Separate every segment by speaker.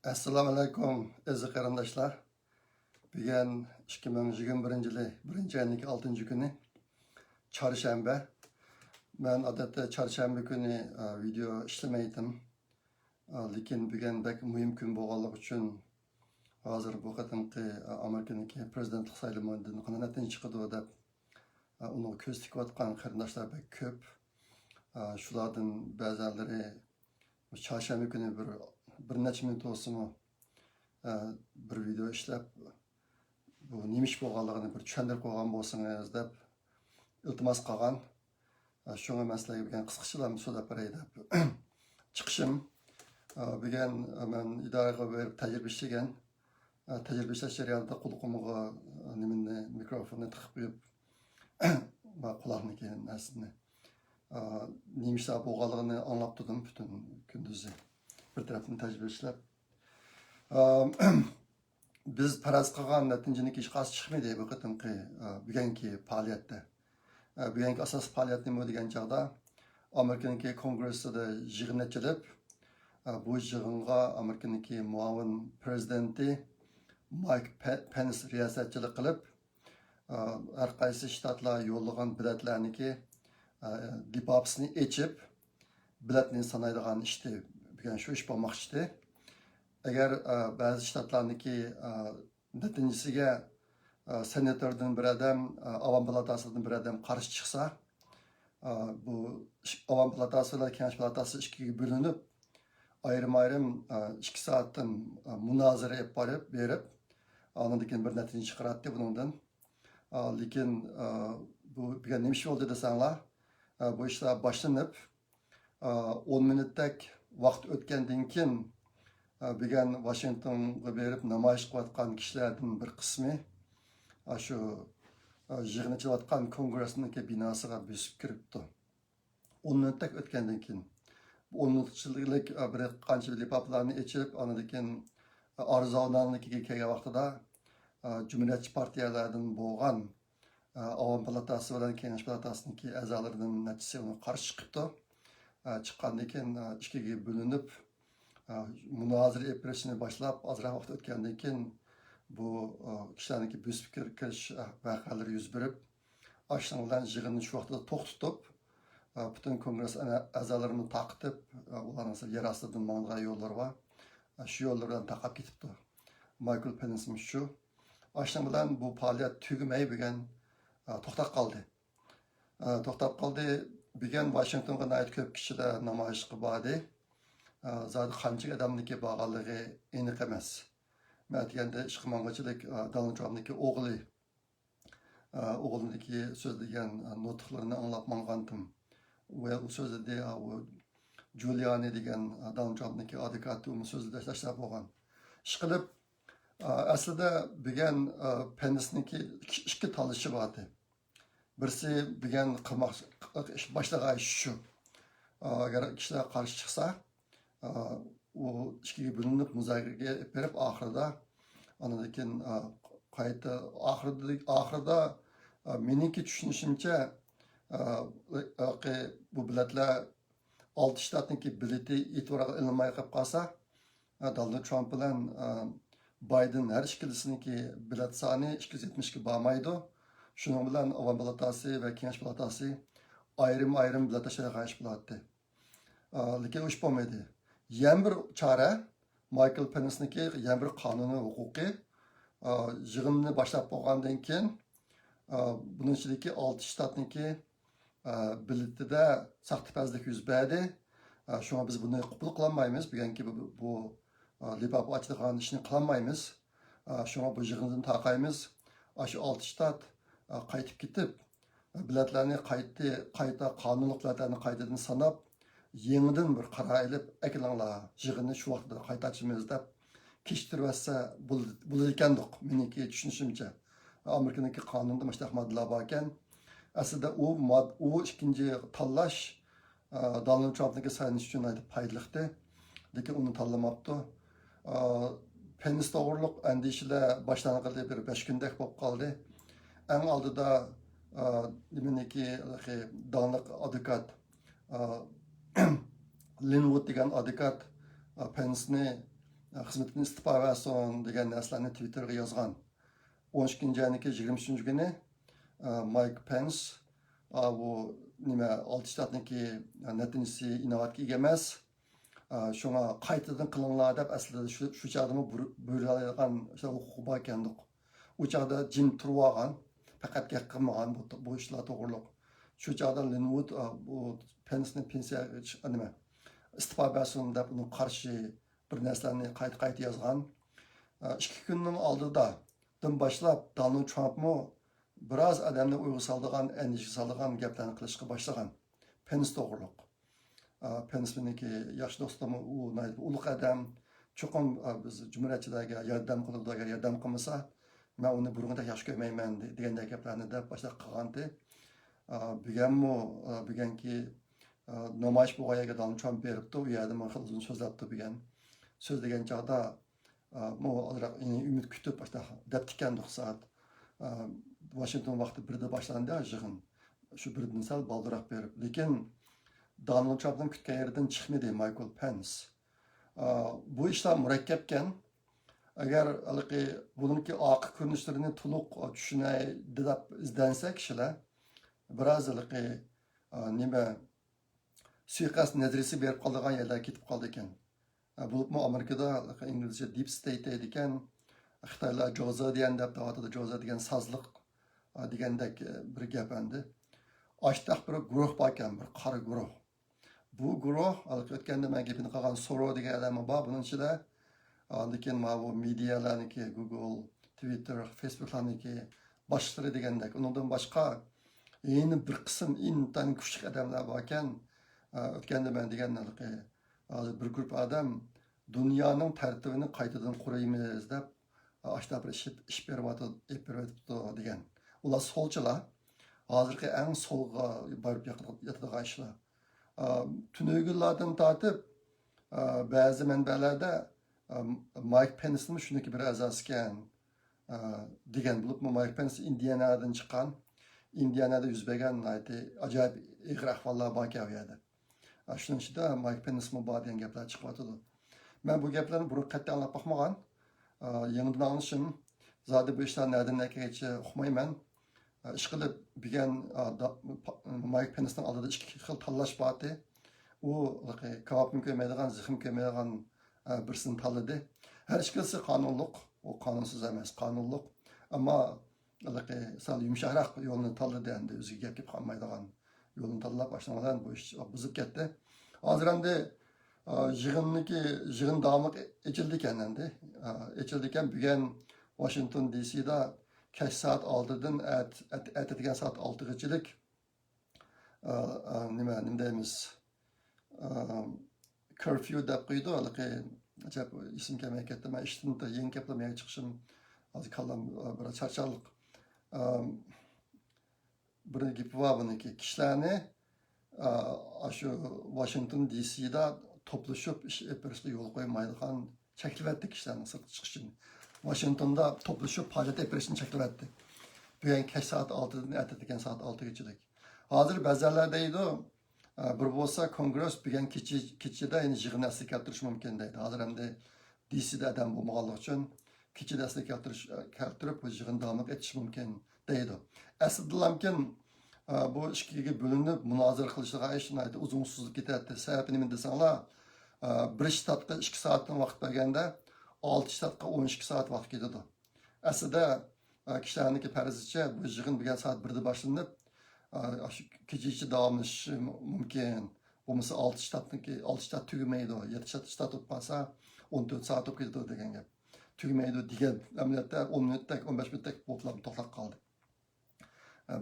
Speaker 1: Assalomu alaykum aziz qarindoshlar. Bugun 2021 yili 1-oyning 6-kuni chorshanba. Men odatda chorshanba kuni video ishlamaydim. Lekin bugun bek muhim kun bo'lganligi uchun hozir bu qatimqi Amerikaniki prezidentlik saylovidan qanday natija chiqadi deb uni ko'z tikayotgan qarindoshlar bek ko'p. Shulardan ba'zilari chorshanba kuni bir necha minut olsunmu bir video ishlab bu nima ish bo'lganligini bir tushuntirib qo'ygan bo'lsangiz deb iltimos qilgan. Shunga men sizlarga bugun qisqachalam so'zlab beray deb chiqishim. Bugun men idoraga berib tajriba ishlagan. Tajriba ishlash jarayonida quloqimga nimani mikrofonni tiqib qo'yib va quloqni keyin aslida nima ishlar bo'lganligini anglab turdim butun kunduzi. Bir tarafdan tajriba ishlab biz faraz qilgan natijani hech qaysi chiqmaydi bu qatimqi bugungi faoliyatda. Bugungi asosiy faoliyat nima degan chog'da Amerikaniki kongressida yig'in ochilib, bu yig'inga Amerikaniki muavin prezidenti Mike Pence riyosatchilik qilib, har qaysi shtatlar yo'llagan biletlarniki dipopsini echib, biletni sanaydigan ishdi. Bugun shu ish bo'lmoqchi. Agar ba'zi shtatlarniki natijasiga senatordan bir odam, avam palatasidan bir odam qarshi chiqsa, bu avam palatasi va kengash palatasi ikkiga bo'linib, ayrim 2 soatdan munozara berib, ondan keyin bir natija chiqaradi bundan. Lekin bu bugun nima ish bo'ldi desanglar, bu ishlar boshlanib 10 minutlik vaqt o'tgandan keyin bugun Washingtonga berib namoyish qilayotgan kishilardan bir qismi shu yig'in o'tayotgan kongressniki binosiga bosib kiribdi. 10 minutlik o'tgandan keyin 10 minutchilik bir qancha lipaplarni echib, ondan keyin arzonanligiga kelgan vaqtida Cumhuriyetçi partiyalardan bo'lgan Avam palatasi bilan Kengash palatasiniki a'zolaridan natijasi uni qarshi chiqibdi. Chiqqandan keyin ikkiga bo'linib munozara operasiyasini boshlab, ozroq vaqt o'tgandan keyin bu kishilarniki bosib kirish voqealari yuz berib, ashundan bilan yig'inni shu vaqtda to'xtatib, butun kongress a'zolarini taqib, ularning yer ostidan mang'an yo'llar va shu yo'llar bilan taqab ketibdi. Michael Pence shu. Ashundan bilan bu faoliyat tugamay bugun to'xtab qoldi. Bugun Washingtonga nait ko'p kishilar namoyishga bordi. Zodi qancha odamniki borganligi aniq emas. Men aytganda ishqimong'ichilik Donald Trumpniki o'g'liniki so'zlagan nutqlarini anglab mangandim. Va u so'zida Giuliani degan Donald Trumpniki advokati uni so'zida tashlab bo'lgan. Ishqilib aslida bugun Pence'niki ikki tanlashi bordi. Birisi bugun boshlagan shu. Agar kishilar qarshi chiqsa, u ikkiga bo'linib muzokaraga berib, oxirida ondan keyin qayta oxirida meniki tushunishimcha bu biletlar 6 shtatniki bileti e'tiborga ilinmay qolib qolsa, Donald Trump bilan Biden har ikkisiniki bilet soni 270 ga bormaydi. Shuning bilan Avam palatasi va Kengash palatasi ayrim bilet tashlashga ish bo'ladi. Lekin ish bo'lmaydi. Yana bir chora Michael Pence'niki yana bir qonuniy huquqiy yig'inni boshlab bo'lgandan keyin buning ichidagi 6 shtatniki biletida saxtipazlik yuz berdi. Shunga biz buni qabul qilmaymiz. Bugungi bu lipap ochilgan ishni qilmaymiz. Shunga bu yig'indan taqaymiz. Shu 6 shtat qaytib ketib, biletlarni qayta qonunliklarni qaytadan sanab, yengidan bir qaror ilib, aklanglar yig'inni shu vaqtda qayta ochamiz deb kechtirsa bo'lar ekandik. Meniki tushunishimcha. Amerikaniki qonunda mashtax moddalar bor ekan. Aslida u ikkinchi tanlash Donald Trumpniki saylash uchun foydaliqdi. Lekin uni tanlamabdi. Pence to'g'riliq andishalar boshlangan bir 5 kundek bo'lib qoldi. Eng oldida nimaniki donliq advokat Linwood degan advokat Pence'ni xizmetidan istifa versin degan narsalarni Twitterga yozgan. 12 ayning 23 kuni Mike Pence bu nima 6 shtatniki netinisi inovatga ega emas. Şuna qaytadan qılınlar deb aslida şu çağdamı buyuradigan huquqi bor ekandik. U çağda jin turib olgan, faqat gap qilmagan bu ishlar to'g'riliq. Shu chog'da Linwood bu Pence'ni pensiyaga nima istifa bersin deb uni qarshi bir narsalarni qayta yozgan. 2 kunning oldida dan boshlab Donald Trump'mu biroz odamni uyg'u soldigan, endişe soldigan gaplarni qilishga boshlagan. Pence to'g'riliq. Pence meniki yaxshi do'stim, u ulug' odam, cho'qim biz jumhuriyatchilarga yordam qiladi, agar yordam qilmasa, men uni burundan yaxshi ko'rmayman degandek gaplarni deb boshlab qilgandi. Bugunki namoyish bo'lgan yerga Donald Trump beribdi, u yerda men xil uzun so'zlabdi bugun. So'zlagan chog'da ozroq umid kutib deb tikandik soat. Washington vaqti 1da boshlandi yig'in. Shu 1dan sal baldiroq berib, lekin Donald Trump'ın kutgan yeridan chiqmadi Michael Pence. Bu ishlar murakkabkan. Agar buningki oqib ko'rinishlarini to'liq tushunay deb izlansa kishilar biroz nima suiqasd nazariyasi berib qolgan yerlar ketib qoldi ekan. Bo'libmi Amerikada inglizcha deep state deydi ekan. Xitoylar joza degan deb tavatada joza degan sozliq degandek bir gap endi. Ashtaq bir guruh bor ekan, bir qora guruh. Bu guruh o'tganda men gapini qilgan Soro degan odam bor. Buning ichida lekin bu medialarniki Google, Twitter, Facebooklarniki boshliqlari degandek. Undan boshqa yana bir qism intan kuchli odamlar bor ekan. O'tganda men deganlarki bir guruh odam dunyoning tartibini qaytadan quraymiz deb ashtaq bir ish beryapti degan. Ular solchilar. Hozirgi eng solga borib yotadigan ishlar. Tünügüllerden tartib ba'zi manbalarda Mike Pence'nin shuniki bir a'zosikan degan bo'lib, Mike Pence Indianadan chiqqan, Indianada yuz bergan ajoyib ig'ir ahvollar bor ekan u yerda. Shuning ichida Mike Pence bor degan gaplar chiqyapti. Men bu gaplarni burun qattiq anglab boqmagan. Yangidan anglashim, zodi bu ishlar nerdan kelganicha uqmayman. Ishqilib bilgan Mike Pence'ning oldida ikki xil tanlash bordi. U kavobni ko'rmaydigan, zihim ko'rmaydigan birsini tanladi. Har ikkisi qonunliq, u qonunsiz emas, qonunliq. Ammo sal yumshoqroq yo'lni tanladi endi, o'ziga gap qolmaydigan yo'lni tanlab boshlangan bu ish buzib ketdi. Hozir endi yig'in davomli echildi ekan endi. Echildi ekan bugun Washington DC'da kaç saat 6'dan ertedigen saat 6'gıçılık nima deymiz curfew deb qo'ydi. Acaba isim kelmay ketdi. Men ishdan yangi gaplamaya chiqishim hozir kallam bir charchalik. Bir gap bor buniki. Kishilarni shu Washington DC'da to'plashib ish etishga yo'l qo'ymaydigan cheklayapti kishilarni sirtga chiqishini. Washington'da topluşup faaliyet yapışını çekiletti. Bugün kaç saat 6'dan ertedigen saat 6'gıçılık. Hazır bazarlardaydı. Bir bolsa kongres bugün keçide yine yığın asli keltiriş mümkün deydi. Hazır hem de DC'de adam bulmağalık için keçide asli keltirip bu yığın devam etiş mümkün deydi. Aslında mümkün bu işkiga bölünüp münazara kılışlığa işin uzunsuzluk giderdi. Sebebini mi desenler bir ştatda 2 saatten vakit vergende 6 ştatqa 12 saat vaqt ketadi. Aslida kishilarniki farzcha bu yig'in bo'lgan soat 1da boshlanib, kechacha davomlashishi mumkin. Bo'lmasa 6 shtatniki 6 shtat tugamaydi. 7 shtat o'tib qolsa 14 soat o'tib ketadi degan gap. Tugamaydi degan amaliyotda 10 minutlik, 15 minutlik bo'tlab to'xtab qoldi.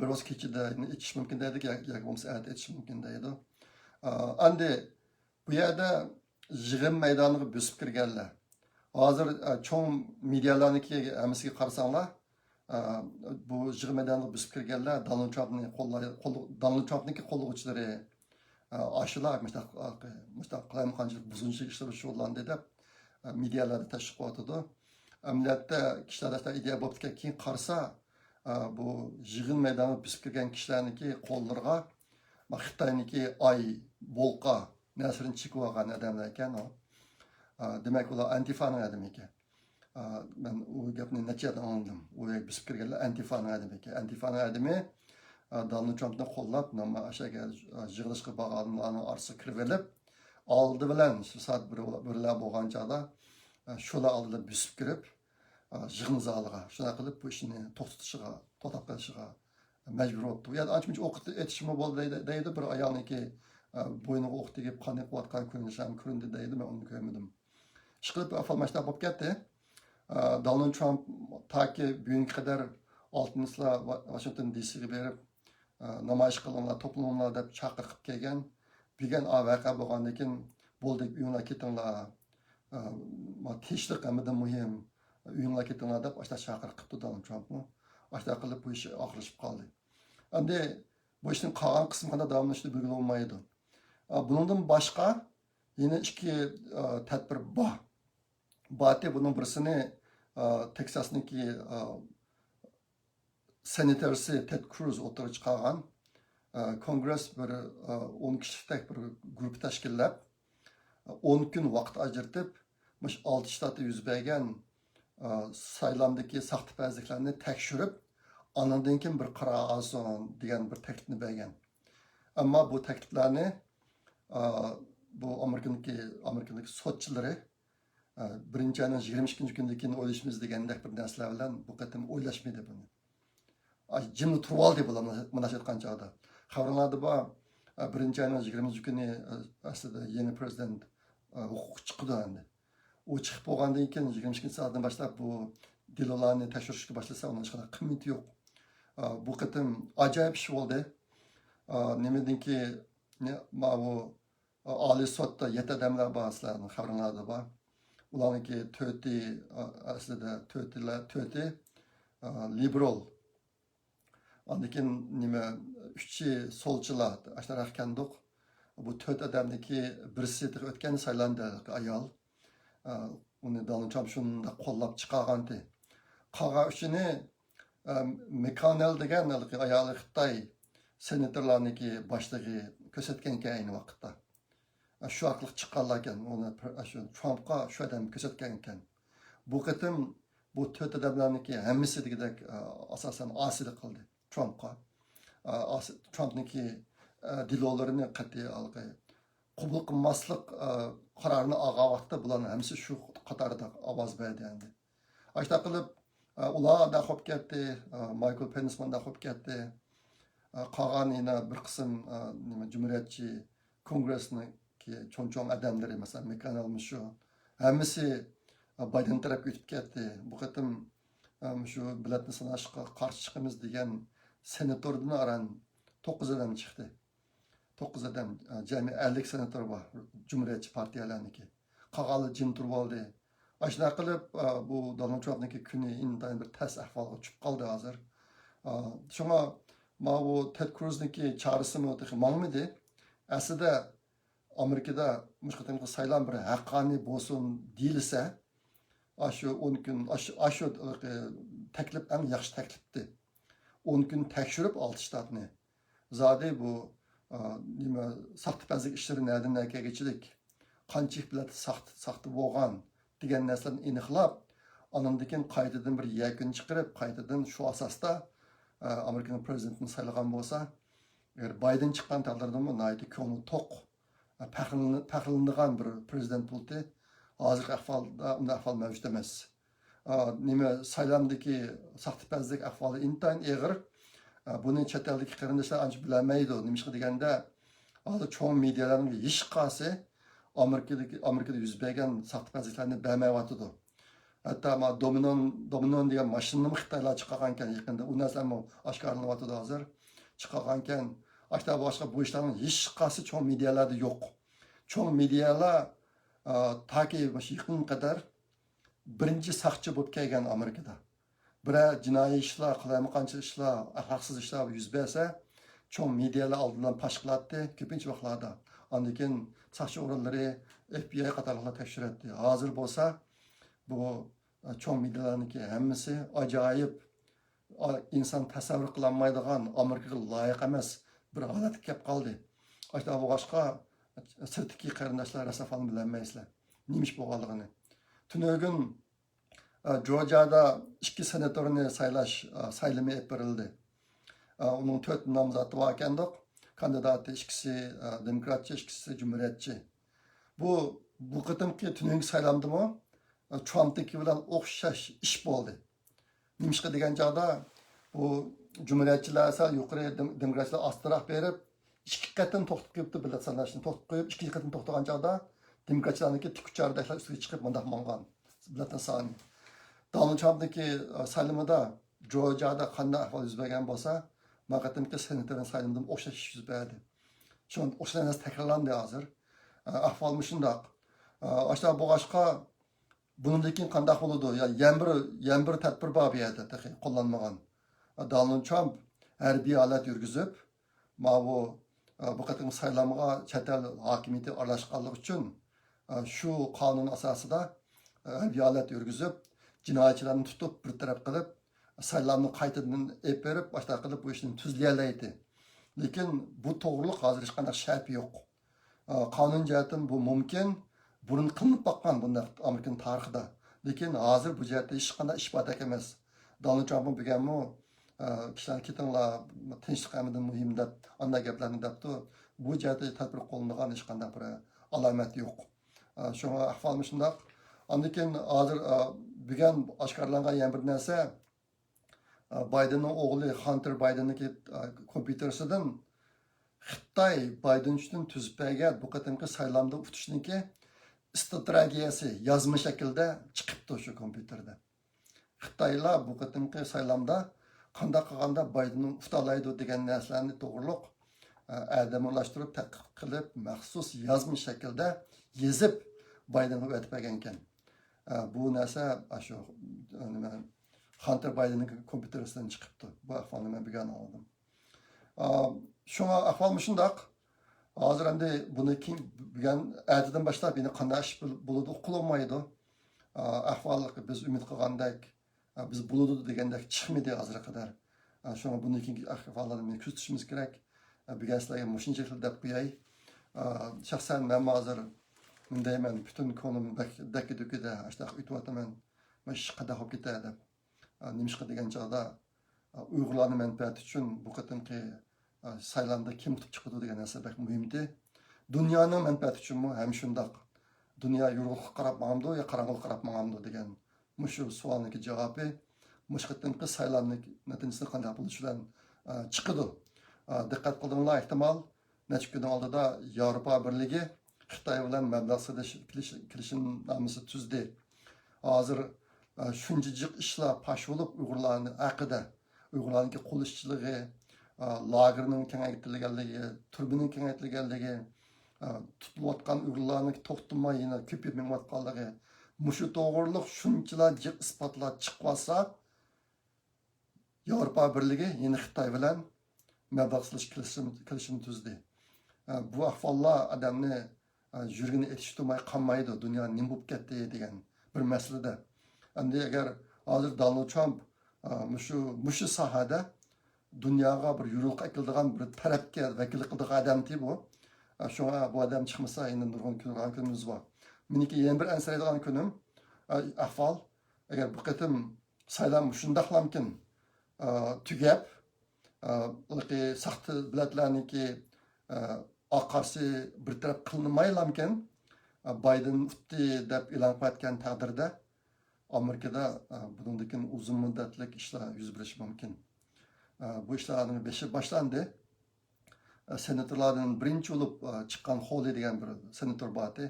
Speaker 1: Biroz kechada etish mumkin deydi, yoki bo'lmasa erta etish mumkin deydi. Endi bu yerda yig'in maydoniga bosib kirganlar hozir cho'ng medialarniki hammasiga qarasanglar bu yig'in maydoniga bosib kirganlar Donald Trumpniki qo'llovchilari ashular mustaq qanchalik buzg'unchilik ishlar shug'ullandi deb medialarda tashviq qilyotdi. Amaliyotda kishilar ideya bo'lib keyin qarasa bu yig'in maydoniga bosib kirgan kishilarniki qo'llariga Xitoyniki ay, bolqa nasrini chekib olgan odamlar ekan. Demek ular Antifa'nın adamı ki. Ben o gapni neçe anladım. O bisip kirgenler Antifa'nın adamı ki. Antifa'nın adamı Donald Trump'ni qo'llab, nima o'shaga yig'ilishga borganlarning orasiga kirib olib, oldi bilan shu soat birlar bo'lgan chog'da shular oldida bisib kirib, yig'in zaliga shuna qilib bu ishni to'xtab qo'yishiga majbur bo'libdi. Bu yerda ancha-muncha o'q etishmi bo'ldi deydi bir ayolniki bo'yniga o'q tegib qon oqayotgan ko'rinishi ham ko'rindi deydi, men uni ko'rmadim. Ishqilib afalmashlar bo'lib ketdi. Donald Trump taki bugunga qadar oltinislar Washington DC'ga berib namoyish qilinglar, to'planinglar deb chaqirib kelgan. Bilgan vaqa bo'lgandan keyin bo'ldi, uyinglar ketinglar. Tinchlik hamda muhim. Uyinglar ketinglar deb ashta chaqirib qilibdi Donald Trumpni. Ashta qilib bu ish oxirlashib qoldi. Endi bu ishning qolgan qismida davomlashishni bilgili olmaydi. Bundan boshqa yana ikki tadbir bor. Batı bunun birisini Texas'niki senatörsi Ted Cruz o'tirib chiqargan Kongress bir 10 kishilik bir guruh tashkillab 10 kun vaqt ajratib, 6 shtatda yuz bergan saylamdagi saxtapazliklarni tekshirib, andan keyin bir qaror olsin degan bir taklifni bergan. Ammo bu takliflarni bu Amerikadagi sotchilari birinchi ayning 22 kundan keyin o'ylashimiz degandek bir narsalar bilan bu qatim o'ylashmaydi buni. Jimni turib oldi bular mana shu aytgan chog'da. Xabarlarda bor birinchi ayning 20 kuni aslida yeni prezident huquq chiqdi endi. U chiqib bo'lgandan keyin 22 soatdan boshlab bu delollarni tekshirishga boshlasa, uning hech qanday qiymati yo'q. Bu qatim ajoyib ish bo'ldi. Nimadanki bu Oliy sudda 7 odamlar bor, sizlarning xabarlarda bor. Ularniki aslida to'rti liberal. Ondan nima üçü solchilar ashtaraq kanduq. Bu 4 odamniki birisi o'tgan saylandi ayol. Uni Donald Trump shunda qo'llab chiqargandi. Qolgan uchini McConnell degan ayol Xitoy senatorlarniki boshlig'i ko'rsatgan ayni vaqtda. Shu aqliq chiqqanlar ekan, uni shu Trumpga shu odam ko'rsatgan ekan. Bu qatim bu 4 odamlarniki hammasi degidek asosan osili qildi Trumpga. Trumpniki dilolarini qat'iy qabul qilmaslik qarorini olgan vaqtda bularning hammasi shu qatorda ovoz berdi endi. Ashta qilib ular da qo'yib ketdi, Michael Pence da qo'yib ketdi. Qolgan yana bir qism nima Cumhuriyetçi Kongressning cho'ng odamlari, masalan, McConnell shu hammasi Biden tarafga o'tib ketdi. Bu qatim shu bilatni sanashga qarshi chiqamiz degan senatordan aran 9 odam chiqdi. 9 odam, jami 50 senator bor, Cumhuriyetçi partiyalarniki. Qolganlar jim turib oldi. Ashuna qilib bu Donald Trumpniki kuni intayin bir tas ahvolga tushib qoldi hozir. Shunga bu Ted Cruz'niki chorasimi o'tib mangmidi. Aslida Amerikada mushqatimga saylan bir haqqoniy bo'lsin deyilsa, shu 10 kun shu taklif eng yaxshi taklifdi. 10 kun tekshirib 6 shtatni. Zodi bu nima saxtapazlik ishlari nerdan kelganchilik, qancha bilan saxta bo'lgan degan narsalarni aniqlab, ondan keyin qaytadan bir yakun chiqarib, qaytadan shu asosda Amerikaning prezidentini saylagan bo'lsa, agar Biden chiqqan taqdirda nihoyatda ko'ngli to'q, faxrlanadigan bir prezident bo'ldi. Hozirgi ahvolda unday ahvol mavjud emas. Nima saylamdagi saxtapazlik ahvoli intayin og'ir. Buni chet eldagi qarindoshlar ancha bilmaydi. Nima deganda, hozir cho'ng medialarning hech qaysi Amerikada yuz bergan saxtapazliklarni bermayotdi. Hatta Dominon degan mashinani Xitoylar chiqargan ekan yaqinda. U narsalarni oshkorlanayotdi hozir. Chiqargan ekan. Ashta boshqa bu ishlarning hech qaysi cho'ng medialarda yo'q. Cho'ng medialar taki yaqin qadar birinchi saqchi bo'lib kelgan Amerikada. Bira jinoiy ishlar, qilayotgan ishlar, axloqsiz ishlar yuz bersa, cho'ng medialar oldidan pash qiladi ko'pincha vaqtlarda. Ondan keyin saqchi o'rinlari FBI qatorliqlar tekshiradi. Hozir bo'lsa bu cho'ng medialarniki hammasi ajoyib, inson tasavvur qilolmaydigan, Amerikaga loyiq emas bir holatga kelib qoldi. Ashta bu boshqa sirtki qarindoshlar rasafani bilmaysizlar. neymiş bo'lganligini. Tünögün Georgia'da 2 senatorni saylash saylimi olib berildi. Onun 4 nomzodi bor ekandiq. Kandidati ikkisi demokratchi, ikkisi cumhuriyetçi. Bu qitimki tünögü saylamdimi? Trump'taki bilan o'xshash ish bo'ldi. Nimishqa degan chog'da bu cumhuriyetçiler esa yuqori demokratchilar ostroq berib, 2 qatim to'xtab qo'yibdi, bilat sanashni to'xtab qo'yib, 2 qatim to'xtagan chog'da demokratchilarniki tikuchardaklar ustiga chiqib mundaq mongan. Bilatdan sani. Donald Trump'daki saylimida Georgia'da qanday ahvol yuz bergan bo'lsa, maqatimki senatorning saylimida o'xshash yuz berdi. Şu o'xshash takrorlandi hozir. Ahvol shundoq. Aşağı bo'g'ashqa bundan keyin qanday bo'ladi? Ya yan bir tadbir bor bu yerda qo'llanmagan. Donald Trump harbiy holat yurgizib, bu qatim saylamga chet el hokimiyati aralashganlik uchun shu qonun asosida harbiy holat yurgizib, jinoyatchilarni tutib bir taraf qilib, saylamni qaytadan ep berib, boshqa qilib bu ishni tuzlayoladi. Lekin bu to'g'riliq hozir hech qanday shart yo'q. Qonun jihatdan bu mumkin. Burun qilinib boqqan bunday Amerikan tarixida. Lekin hozir bu jihatda hech qanday ish bor emas. Donald Trump deganmi, kishilar ketinglar, tinchlik hamidan muhim deb, anday gaplarni debdi. Bu jihatda tadbir qo'llangan hech qanday bir alomat yo'q. Shunga ahvol shundoq. Ondan hozir bugun oshkorlangan yana bir narsa, Bidenning o'g'li Hunter Biden'niki kompyutersidan Xitoy Biden uchun tuzib bergan bu qatimki saylamda o'tishniki strategiyasi yozma shaklda chiqibdi shu kompyuterda. Xitoylar bu qatimki saylamda qanday qilganda Bidenni utalaydi degan narsalarni to'g'riliq adamlashtirib tadqiq qilib maxsus yozma shaklda yezib Bidenga o'tib bergan ekan. Bu narsa shu Hunter Biden'ning kompyuterisidan chiqibdi. Bu ahvolni men bugun oldim. Şuna ahval shundoq. Hozir endi buni keyin bugun ertadan boshlab yana qanday ish bo'ladi uqilmaydi. Ahvol biz umid qilgandek, biz bo'ladi degandek chiqmadi hozirga qadar. Shunga buni keyingi ahvollarni kuzatishimiz kerak. Bugun sizlarga mushunchalik deb qo'yay. Shaxsan men hozir mundayman, butun ko'nglim dakki-dukkida ashtaq o'tyapman. Men ish qada olib ketadi. Nimishqa degan chog'da Uyg'urlarni manfaati uchun bu qatimki saylamda kim tutib chiqadi degan narsa bak muhimdi. Dunyoning manfaati uchunmi ham shundoq. Dunyo yorug'likqa qarab maqamdi yo qorong'ulikqa qarab maqamdi degan mushu savolning javobi mush qatimki saylamning natijasini qanday bo'lishidan chiqadi. Diqqat qildinglar, ehtimol necha kun oldida Yevropa Birligi Xitoy bilan mablag' kelishimnomasi tuzdi. Hozir shuncha jiq ishlar pash bo'lib Uyg'urlarning haqida, Uyg'urlarning qo'l ishchiligi, lagerning kengaytirilganligi, turbining kengaytirilganligi, tutilayotgan Uyg'urlarning to'xtamay yana ko'payib minayotganligi, mushu to'g'riliq shunchalar jiq isbotlar chiqmasa, Yevropa Birligi yana Xitoy bilan mablag' kelishim tuzdi. Bu ahvollar odamni yurgini etishtirmay qolmaydi, dunyo nima bo'lib ketdi degan bir masalada. Endi agar hozir Donald Trump mushu sohada dunyoga bir yo'riq akildigan bir tarafga vakillik qildigan odamti bu. Shunga bu odam chiqmasa endi nurg'un kunimiz bor. Meniki yana bir ansiraydigan kunim ahvol agar bu qatim saylam shundaqlamkin tugab saxta bilatlarniki qarshi bir taraf qilinmaylamkin Biden utdi deb e'lon qilayotgan taqdirda Amerikada bundan uzun muddatlik ishlar yuz berishi mumkin. Bu ishlarning beshi boshlandi. Senatorlardan birinchi bo'lib chiqqan Holly degan bir senator bordi.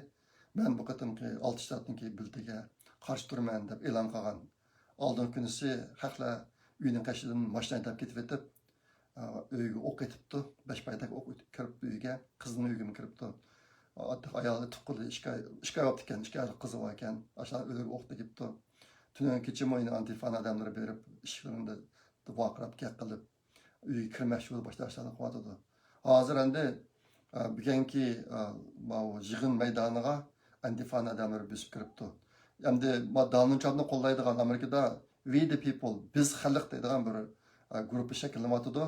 Speaker 1: Men bu qatimki 6 shtatniki bildiga qarshi turman deb e'lon qilgan. Oldingi kunisi haqla uyning qashidan mashina haydab ketib etib, uyga o'q etibdi. 5 paydak o'q kirib uyga, qizning uyiga kiribdi. Ayoli tuqqili ishga olib ekan, ishga qizi bor ekan. Aşağı o'lib o'q tegibdi. Tünen keçim oyunu antifan adamları berip işlerinde vaqirab qilib uyga kirmoqchi bo'lib boshlashlarni qilyotdi. Hozir endi bugungi yig'in maydoniga antifan adamlari bosib kiribdi. Endi Donald Trumpni qo'llaydigan Amerikada We the People, biz xalq deydigan bir guruh shakllanyapti.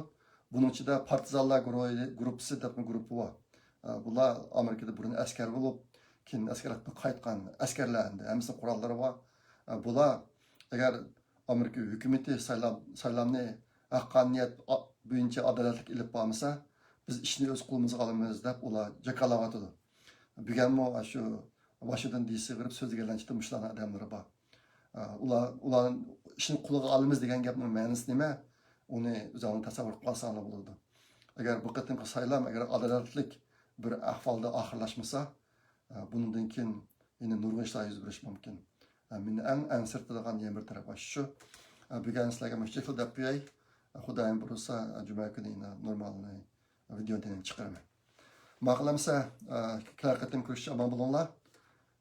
Speaker 1: Buning ichida partizanlar guruhi deb guruhi bor. Bular Amerikada burun askar bo'lib, keyin askarlikdan qaytgan askarlarni hammasi qurollari bor. Bular agar Amerika hukumati saylovni haqqoniyat bo'yicha adolatli ilib bormasa, biz ishni o'z qo'limizga olamiz deb ular jakalayotdi. Bugunmi shu Washington DC kirib so'zlaganlarcha mushlarni odamlari bor. Ular ishni qo'liga olamiz degan gapning ma'nosi nima? Uni o'zingizlar tasavvur qilsangiz bo'ladi. Agar bu qatimki saylov agar adolatli bir ahvolda oxirlashmasa, bundan keyin yana nurg'un ishlar yuz berishi mumkin. Meni eng sirtadigan yana bir taraf shu. Bugun sizlarga mushtakil deb qo'yay. Xudoyim bo'lsa, juma kuni normal videoni chiqaraman. Ma'qulmasa, kelar qatim ko'rishib omon bo'linglar.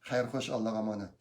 Speaker 1: Xayr xo'sh, Allohga omonat.